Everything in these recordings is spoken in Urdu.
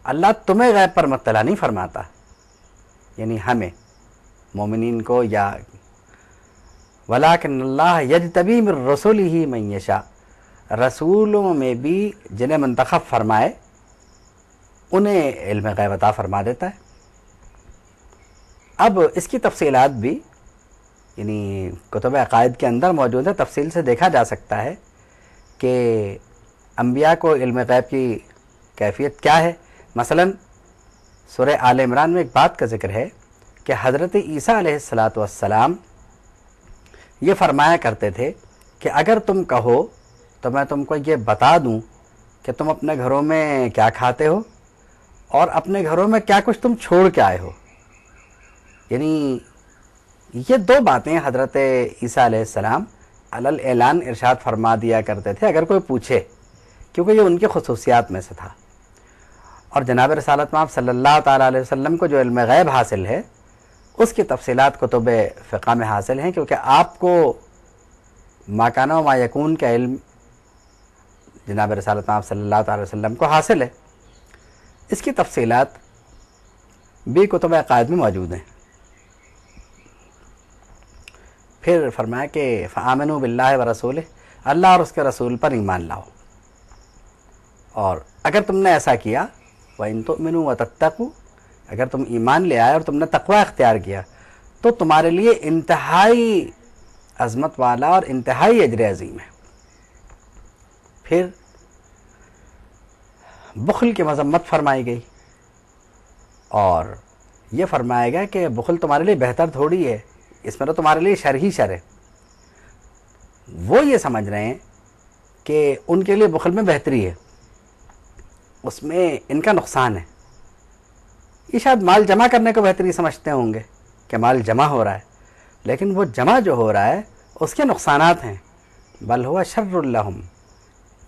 اللہ تمہیں غیب پر مطلع نہیں فرماتا، یعنی ہمیں مومنین کو، یا وَلَٰكِنَّ اللَّهَ يَجْتَبِي مِن رُّسُلِهِ مَن يَشَاءُ، رسولوں میں بھی جنہیں منتخب فرمائے انہیں علم غیب عطا فرما دیتا ہے۔ اب اس کی تفصیلات بھی یعنی کتب عقائد کے اندر موجود ہے، تفصیل سے دیکھا جا سکتا ہے کہ انبیاء کو علم غیب کی کیفیت کیا ہے۔ مثلا سورہ آل عمران میں ایک بات کا ذکر ہے کہ حضرت عیسیٰ علیہ السلام یہ فرمایا کرتے تھے کہ اگر تم کہو تو میں تم کو یہ بتا دوں کہ تم اپنے گھروں میں کیا کھاتے ہو اور اپنے گھروں میں کیا کچھ تم چھوڑ کے آئے ہو۔ یعنی یہ دو باتیں حضرت عیسیٰ علیہ السلام علی اعلان ارشاد فرما دیا کرتے تھے اگر کوئی پوچھے، کیونکہ یہ ان کی خصوصیات میں سے تھا۔ اور جناب رسالت مآب صلی اللہ تعالیٰ علیہ وسلم کو جو علم غیب حاصل ہے اس کی تفصیلات کتب فقہ میں حاصل ہیں، کیونکہ آپ کو ما کان و ما یکون کا علم جناب رسالت مآب صلی اللہ تعالیٰ علیہ وسلم کو حاصل ہے۔ اس کی تفصیلات بھی کتب عقائد میں موجود ہیں۔ پھر فرمایا کہ فآمنوا باللہ ورسولہ، اللہ اور اس کے رسول پر ایمان لاؤ، اور اگر تم نے ایسا کیا وَإِن تُؤْمِنُوا وَتَتَّقُوا، اگر تم ایمان لے آئے اور تم نے تقوی اختیار کیا تو تمہارے لیے انتہائی عظمت والا اور انتہائی اجر عظیم ہے۔ پھر بخل کی مذمت فرمائی گئی اور یہ فرمایا گیا کہ بخل تمہارے لیے بہتر تھوڑی ہے، اس میں تو تمہارے لیے شر ہی شر ہے۔ وہ یہ سمجھ رہے ہیں کہ ان کے لیے بخل میں بہتری ہے، اس میں ان کا نقصان ہے۔ یہ شاید مال جمع کرنے کو بہتری سمجھتے ہوں گے کہ مال جمع ہو رہا ہے، لیکن وہ جمع جو ہو رہا ہے اس کے نقصانات ہیں۔ بل ہوا شر لہم،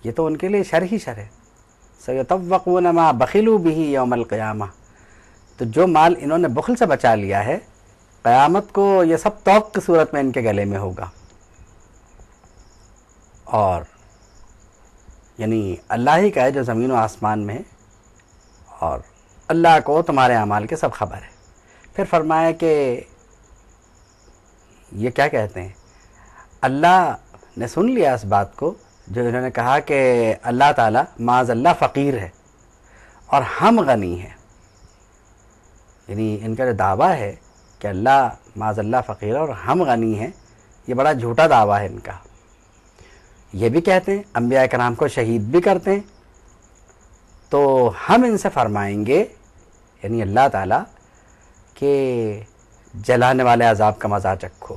یہ تو ان کے لیے شر ہی شر ہے۔ سیطوقون ما بخلوا بہ یوم القیامہ، تو جو مال انہوں نے بخل سے بچا لیا ہے قیامت کو یہ سب توق کی صورت میں ان کے گلے میں ہوگا۔ اور یعنی اللہ ہی کا ہے جو زمین و آسمان میں ہے، اور اللہ کو تمہارے اعمال کے سب خبر ہے۔ پھر فرمایا کہ یہ کیا کہتے ہیں، اللہ نے سن لیا اس بات کو جو انہوں نے کہا کہ اللہ تعالیٰ معاذ اللہ فقیر ہے اور ہم غنی ہیں۔ یعنی ان کا جو دعویٰ ہے کہ اللہ معاذ اللہ فقیر اور ہم غنی ہیں، یہ بڑا جھوٹا دعویٰ ہے ان کا۔ یہ بھی کہتے ہیں، انبیاء کرام کو شہید بھی کرتے ہیں، تو ہم ان سے فرمائیں گے یعنی اللہ تعالیٰ کہ جلانے والے عذاب کا مزہ چکھو۔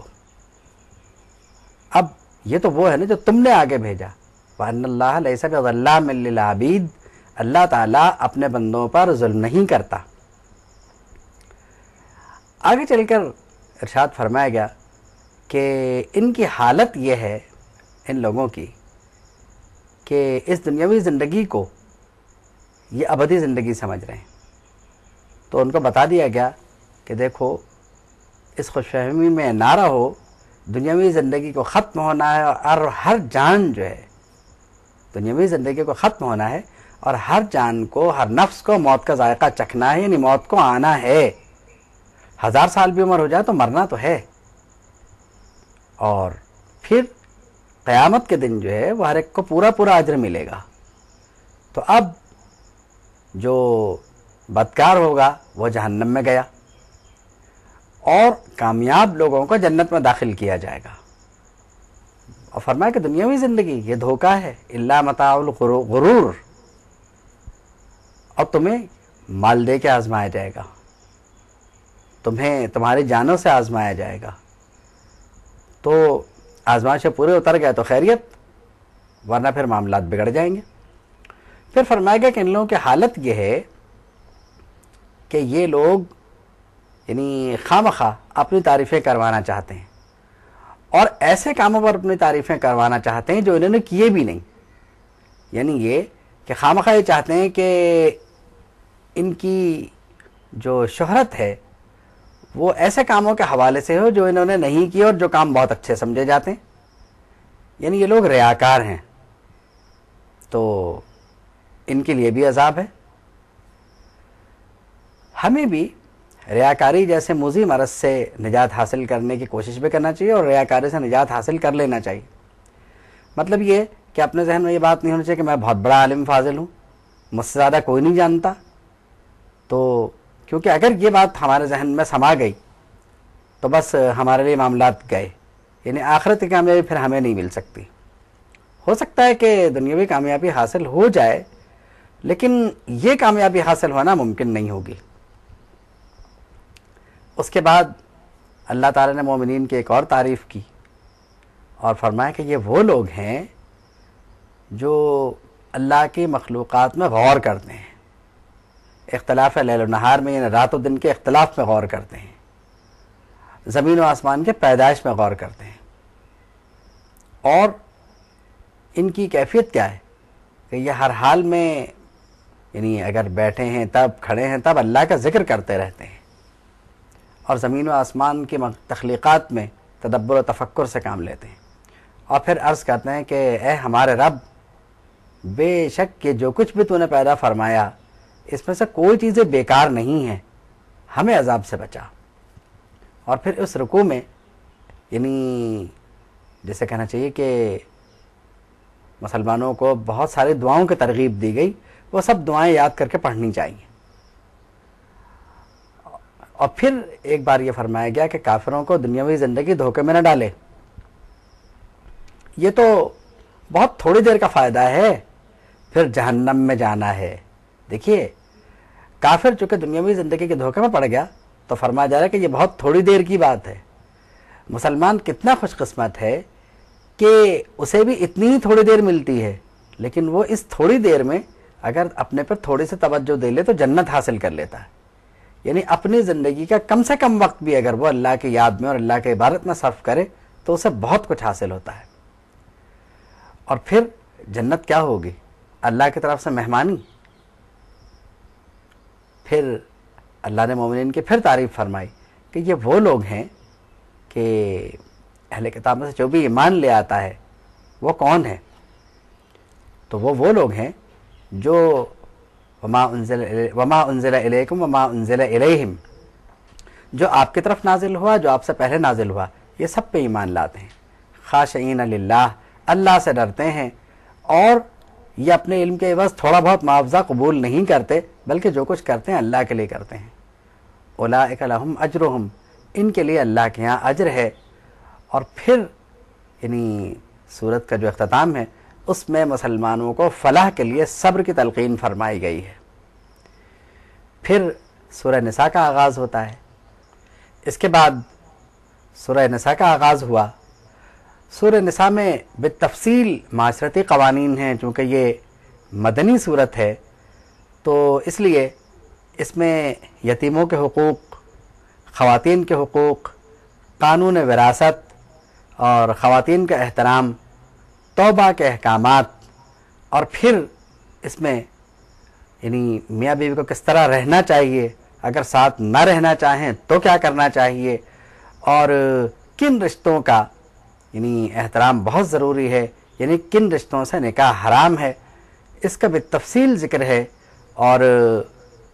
اب یہ تو وہ ہے نا جو تم نے آگے بھیجا، وَأَنَّ اللَّهَ لَيْسَ بِظَلَّامٍ لِّلْعَبِيدِ، اللہ تعالیٰ اپنے بندوں پر ظلم نہیں کرتا۔ آگے چل کر ارشاد فرمایا گیا کہ ان کی حالت یہ ہے ان لوگوں کی کہ اس دنیاوی زندگی کو یہ ابدی زندگی سمجھ رہے ہیں۔ تو ان کو بتا دیا گیا کہ دیکھو اس خوش فہمی میں نہ رہو، دنیاوی زندگی کو ختم ہونا ہے، اور ہر جان جو ہے دنیاوی زندگی کو ختم ہونا ہے، اور ہر جان کو، ہر نفس کو موت کا ذائقہ چکھنا ہے، یعنی موت کو آنا ہے۔ 1000 سال بھی عمر ہو جائے تو مرنا تو ہے۔ اور پھر قیامت کے دن جو ہے وہ ہر ایک کو پورا پورا اجر ملے گا۔ تو اب جو بدکار ہوگا وہ جہنم میں گیا، اور کامیاب لوگوں کو جنت میں داخل کیا جائے گا۔ اور فرمایا کہ دنیاوی زندگی یہ دھوکہ ہے، الا متاع الغرور، اور تمہیں مال دے کے آزمایا جائے گا، تمہیں تمہاری جانوں سے آزمایا جائے گا۔ تو آزمائش پورے اتر گئے تو خیریت، ورنہ پھر معاملات بگڑ جائیں گے۔ پھر فرمایا گیا کہ ان لوگوں کی حالت یہ ہے کہ یہ لوگ یعنی خواہ اپنی تعریفیں کروانا چاہتے ہیں، اور ایسے کاموں پر اپنی تعریفیں کروانا چاہتے ہیں جو انہوں نے کیے بھی نہیں۔ یعنی یہ کہ خواہ یہ چاہتے ہیں کہ ان کی جو شہرت ہے وہ ایسے کاموں کے حوالے سے ہو جو انہوں نے نہیں کیے اور جو کام بہت اچھے سمجھے جاتے ہیں۔ یعنی یہ لوگ ریاکار ہیں، تو ان کے لیے بھی عذاب ہے۔ ہمیں بھی ریاکاری جیسے موذی مرض سے نجات حاصل کرنے کی کوشش بھی کرنا چاہیے اور ریاکاری سے نجات حاصل کر لینا چاہیے۔ مطلب یہ کہ اپنے ذہن میں یہ بات نہیں ہونی چاہیے کہ میں بہت بڑا عالم فاضل ہوں، مجھ سے زیادہ کوئی نہیں جانتا، تو کیونکہ اگر یہ بات ہمارے ذہن میں سما گئی تو بس ہمارے لیے معاملات گئے، یعنی آخرت کی کامیابی پھر ہمیں نہیں مل سکتی۔ ہو سکتا ہے کہ دنیاوی کامیابی حاصل ہو جائے لیکن یہ کامیابی حاصل ہونا ممکن نہیں ہوگی۔ اس کے بعد اللہ تعالیٰ نے مومنین کی ایک اور تعریف کی اور فرمایا کہ یہ وہ لوگ ہیں جو اللہ کی مخلوقات میں غور کرتے ہیں، اختلاف لیل و نہار میں، یعنی رات و دن کے اختلاف میں غور کرتے ہیں، زمین و آسمان کے پیدائش میں غور کرتے ہیں۔ اور ان کی کیفیت کیا ہے کہ یہ ہر حال میں، یعنی اگر بیٹھے ہیں تب، کھڑے ہیں تب اللہ کا ذکر کرتے رہتے ہیں اور زمین و آسمان کی تخلیقات میں تدبر و تفکر سے کام لیتے ہیں، اور پھر عرض کرتے ہیں کہ اے ہمارے رب، بے شک کہ جو کچھ بھی تو نے پیدا فرمایا اس میں سے کوئی چیزیں بیکار نہیں ہیں، ہمیں عذاب سے بچا۔ اور پھر اس رکوع میں یعنی جیسے کہنا چاہیے کہ مسلمانوں کو بہت ساری دعاؤں کی ترغیب دی گئی، وہ سب دعائیں یاد کر کے پڑھنی چاہیے۔ اور پھر ایک بار یہ فرمایا گیا کہ کافروں کو دنیاوی زندگی دھوکے میں نہ ڈالے، یہ تو بہت تھوڑی دیر کا فائدہ ہے، پھر جہنم میں جانا ہے۔ دیکھیے کافر چونکہ دنیاوی زندگی کے دھوکے میں پڑ گیا تو فرمایا جا رہا ہے کہ یہ بہت تھوڑی دیر کی بات ہے۔ مسلمان کتنا خوش قسمت ہے کہ اسے بھی اتنی ہی تھوڑی دیر ملتی ہے، لیکن وہ اس تھوڑی دیر میں اگر اپنے پر تھوڑی سی توجہ دے لے تو جنت حاصل کر لیتا ہے۔ یعنی اپنی زندگی کا کم سے کم وقت بھی اگر وہ اللہ کی یاد میں اور اللہ کی عبادت میں صرف کرے تو اسے بہت کچھ حاصل ہوتا ہے۔ اور پھر جنت کیا ہوگی؟ اللہ کی طرف سے مہمانی۔ پھر اللہ نے مومنین کی پھر تعریف فرمائی کہ یہ وہ لوگ ہیں کہ اہل کتاب میں سے جو بھی ایمان لے آتا ہے وہ کون ہے؟ تو وہ لوگ ہیں جو وما انزل الیکم وما انزل الیہم، جو آپ کی طرف نازل ہوا، جو آپ سے پہلے نازل ہوا، یہ سب پہ ایمان لاتے ہیں۔ خاشعین للہ، اللہ سے ڈرتے ہیں، اور یہ اپنے علم کے عوض تھوڑا بہت معاوضہ قبول نہیں کرتے بلکہ جو کچھ کرتے ہیں اللہ کے لیے کرتے ہیں۔ اولئک لہم اجرہم، ان کے لیے اللہ کے ہاں اجر ہے۔ اور پھر یعنی سورت کا جو اختتام ہے اس میں مسلمانوں کو فلاح کے لیے صبر کی تلقین فرمائی گئی ہے۔ پھر سورہ نساء کا آغاز ہوتا ہے۔ اس کے بعد سورہ نساء کا آغاز ہوا۔ سورہ نساء میں بالتفصیل معاشرتی قوانین ہیں، چونکہ یہ مدنی صورت ہے تو اس لیے اس میں یتیموں کے حقوق، خواتین کے حقوق، قانون وراثت اور خواتین کا احترام، توبہ کے احکامات، اور پھر اس میں یعنی میاں بیوی کو کس طرح رہنا چاہیے، اگر ساتھ نہ رہنا چاہیں تو کیا کرنا چاہیے، اور کن رشتوں کا یعنی احترام بہت ضروری ہے، یعنی کن رشتوں سے نکاح حرام ہے، اس کا بالتفصیل ذکر ہے۔ اور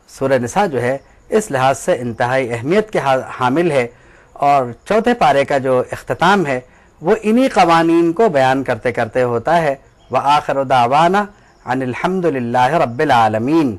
سورہ نساء جو ہے اس لحاظ سے انتہائی اہمیت کے حامل ہے، اور چوتھے پارے کا جو اختتام ہے وہ انہی قوانین کو بیان کرتے کرتے ہوتا ہے۔ وآخر دعوانا ان الحمد للہ رب العالمین۔